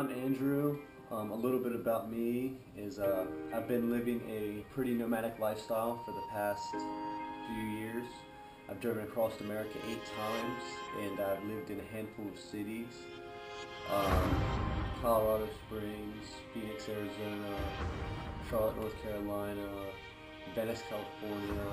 I'm Andrew. A little bit about me is I've been living a pretty nomadic lifestyle for the past few years. I've driven across America 8 times, and I've lived in a handful of cities. Colorado Springs, Phoenix, Arizona, Charlotte, North Carolina, Venice, California.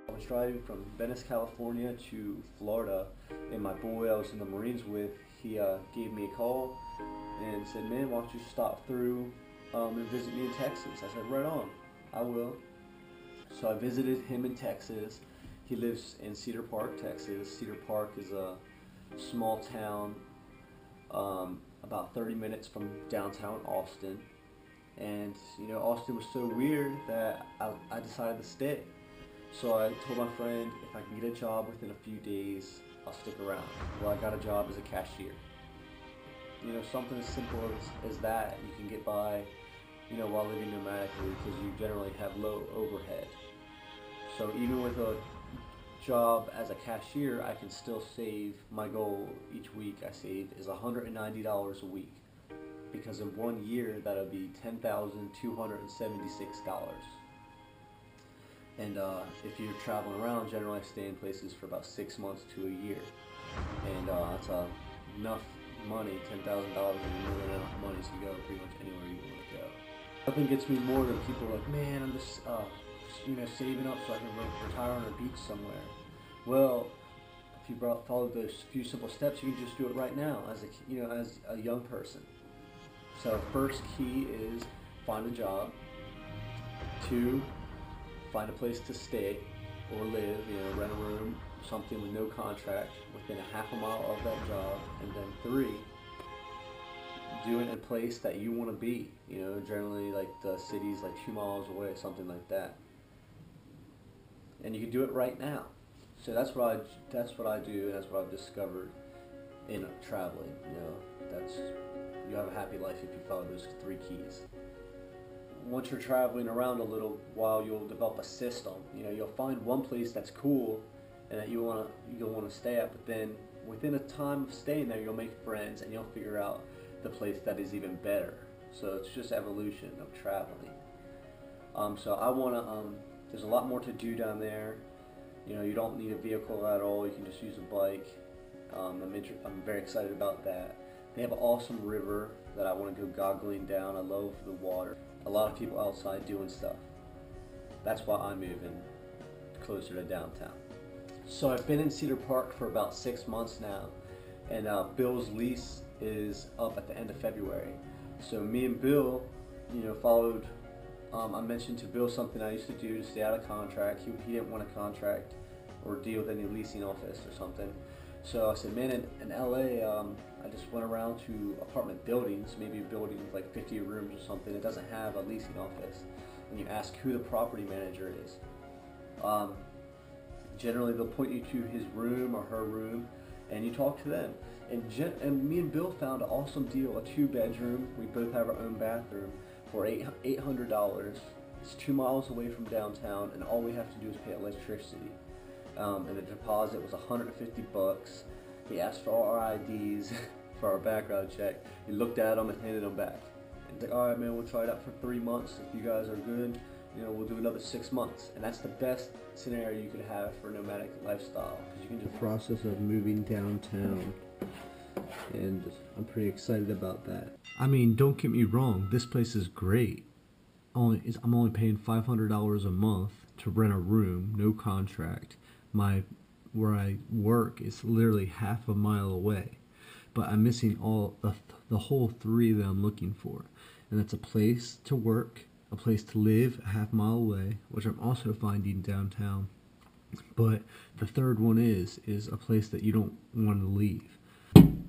I was driving from Venice, California to Florida, and my boy I was in the Marines with, he gave me a call and said, "Man, why don't you stop through and visit me in Texas?" I said, "Right on, I will." So I visited him in Texas. He lives in Cedar Park, Texas. Cedar Park is a small town about 30 minutes from downtown Austin. And you know, Austin was so weird that I decided to stay. So I told my friend, if I can get a job within a few days, I'll stick around. Well, I got a job as a cashier. You know, something as simple as that you can get by, you know, while living nomadically, because you generally have low overhead. So even with a job as a cashier, I can still save. My goal each week I save is $190 a week, because in 1 year that'll be $10,276. And if you're traveling around, generally I stay in places for about 6 months to a year. And that's enough money, $10,000 is more than enough money to go pretty much anywhere you want to go. Nothing gets me more than people like, "Man, I'm just you know, saving up so I can retire on a beach somewhere." Well, if you follow those few simple steps, you can just do it right now as a young person. So first key is find a job. 2, find a place to stay or live, you know, rent a room, something with no contract within a half a mile of that job. And then 3, do it in a place that you want to be, you know, generally like the city's like 2 miles away, something like that. And you can do it right now. So that's what I do, and that's what I've discovered in traveling. You know, you have a happy life if you follow those 3 keys. Once you're traveling around a little while, you'll develop a system. You know, you'll find one place that's cool and that you'll want to stay at, but then within a time of staying there, you'll make friends and you'll figure out the place that is even better. So it's just evolution of traveling. So I want to. There's a lot more to do down there. You know, you don't need a vehicle at all. You can just use a bike. I'm very excited about that. They have an awesome river that I want to go goggling down. I love the water. A lot of people outside doing stuff. That's why I'm moving closer to downtown. So I've been in Cedar Park for about 6 months now, and Bill's lease is up at the end of February. So me and Bill, you know, followed. I mentioned to Bill something I used to do to stay out of contract. He didn't want a contract or deal with any leasing office or something. So I said, "Man, in LA, I just went around to apartment buildings, maybe a building with like 50 rooms or something. It doesn't have a leasing office. And you ask who the property manager is. Generally, they'll point you to his room or her room, and you talk to them. And me and Bill found an awesome deal, a 2-bedroom. We both have our own bathroom for $800. It's 2 miles away from downtown, and all we have to do is pay electricity. And the deposit was $150. He asked for all our IDs for our background check. He looked at them and handed them back. And he's like, "All right, man, we'll try it out for 3 months. If you guys are good, you know, we'll do another 6 months." And that's the best scenario you could have for a nomadic lifestyle, because you can do the process of moving downtown. And I'm pretty excited about that. I mean, don't get me wrong, this place is great. I'm only paying $500 a month to rent a room, no contract. Where I work is literally half a mile away, but I'm missing all the whole 3 that I'm looking for, and that's a place to work, a place to live a half mile away, which I'm also finding downtown. But the third one is a place that you don't want to leave.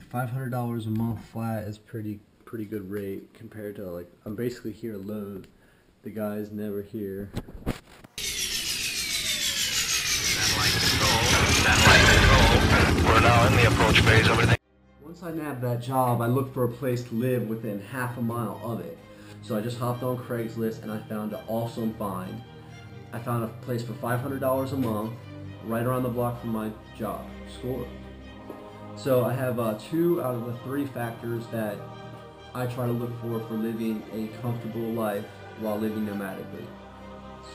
$500 a month flat is pretty good rate compared to, like, I'm basically here alone. The guy's never here. Satellite control. We're now in the approach phase of everything. Once I nabbed that job, I looked for a place to live within half a mile of it. So I just hopped on Craigslist and I found an awesome find. I found a place for $500 a month, right around the block from my job. Score. So I have 2 out of the 3 factors that I try to look for living a comfortable life while living nomadically.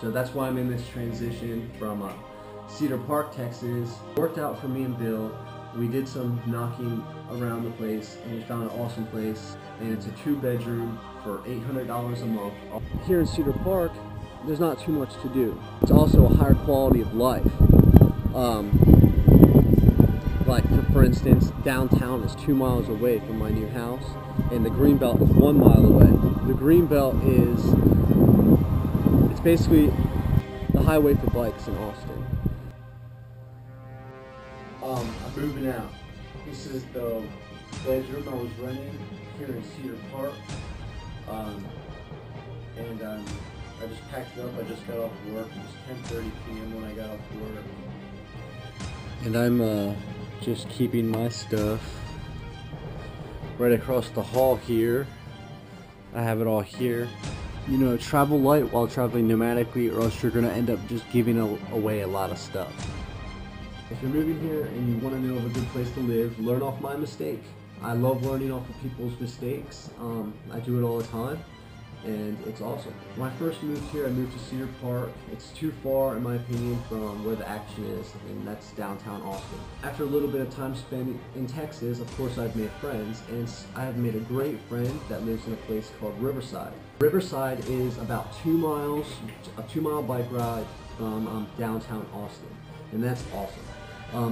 So that's why I'm in this transition from Cedar Park, Texas. It worked out for me and Bill. We did some knocking around the place and we found an awesome place, and it's a 2-bedroom for $800 a month. Here in Cedar Park, there's not too much to do. It's also a higher quality of life. Like for instance, downtown is 2 miles away from my new house, and the Greenbelt is 1 mile away. The Greenbelt it's basically the highway for bikes in Austin. I'm moving out. This is the bedroom I was renting here in Cedar Park. I just packed it up. I just got off work. It was 10:30 p.m. when I got off work. And I'm just keeping my stuff right across the hall here. I have it all here. You know, travel light while traveling nomadically, or else you're going to end up just giving away a lot of stuff. If you're moving here and you want to know of a good place to live, learn off my mistake. I love learning off of people's mistakes. I do it all the time, and it's awesome. When I first moved here, I moved to Cedar Park. It's too far, in my opinion, from where the action is, and that's downtown Austin. After a little bit of time spent in Texas, of course I've made friends, and I have made a great friend that lives in a place called Riverside. Riverside is about 2 miles, a 2-mile bike ride from downtown Austin, and that's awesome.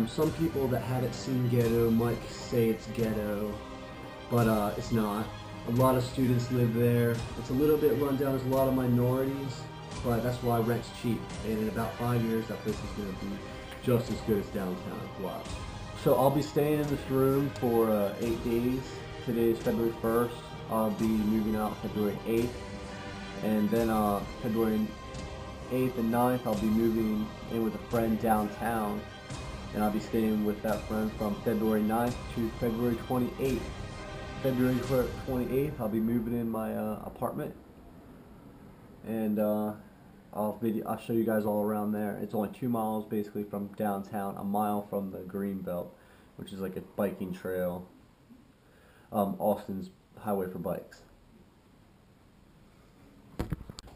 Some people that haven't seen ghetto might say it's ghetto, but it's not. A lot of students live there. It's a little bit run down. There's a lot of minorities, but that's why rent's cheap. And in about 5 years, that place is going to be just as good as downtown. Wow. So I'll be staying in this room for 8 days. Today is February 1st. I'll be moving out February 8th. And then February 8th and 9th, I'll be moving in with a friend downtown. And I'll be staying with that friend from February 9th to February 28th. February 28th, I'll be moving in my apartment, and I'll show you guys all around there. It's only 2 miles basically from downtown, a mile from the Greenbelt, which is like a biking trail. Austin's highway for bikes.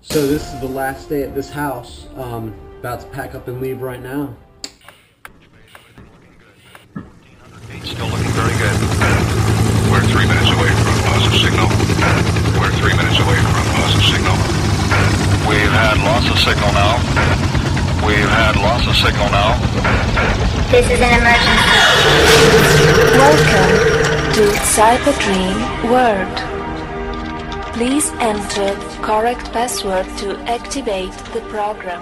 So this is the last day at this house. About to pack up and leave right now. Still looking very good. We're 3 minutes away from positive signal. We're 3 minutes away from positive signal. We've had loss of signal now. We've had loss of signal now. This is an emergency. Welcome to Cyber-Dream World. Please enter correct password to activate the program.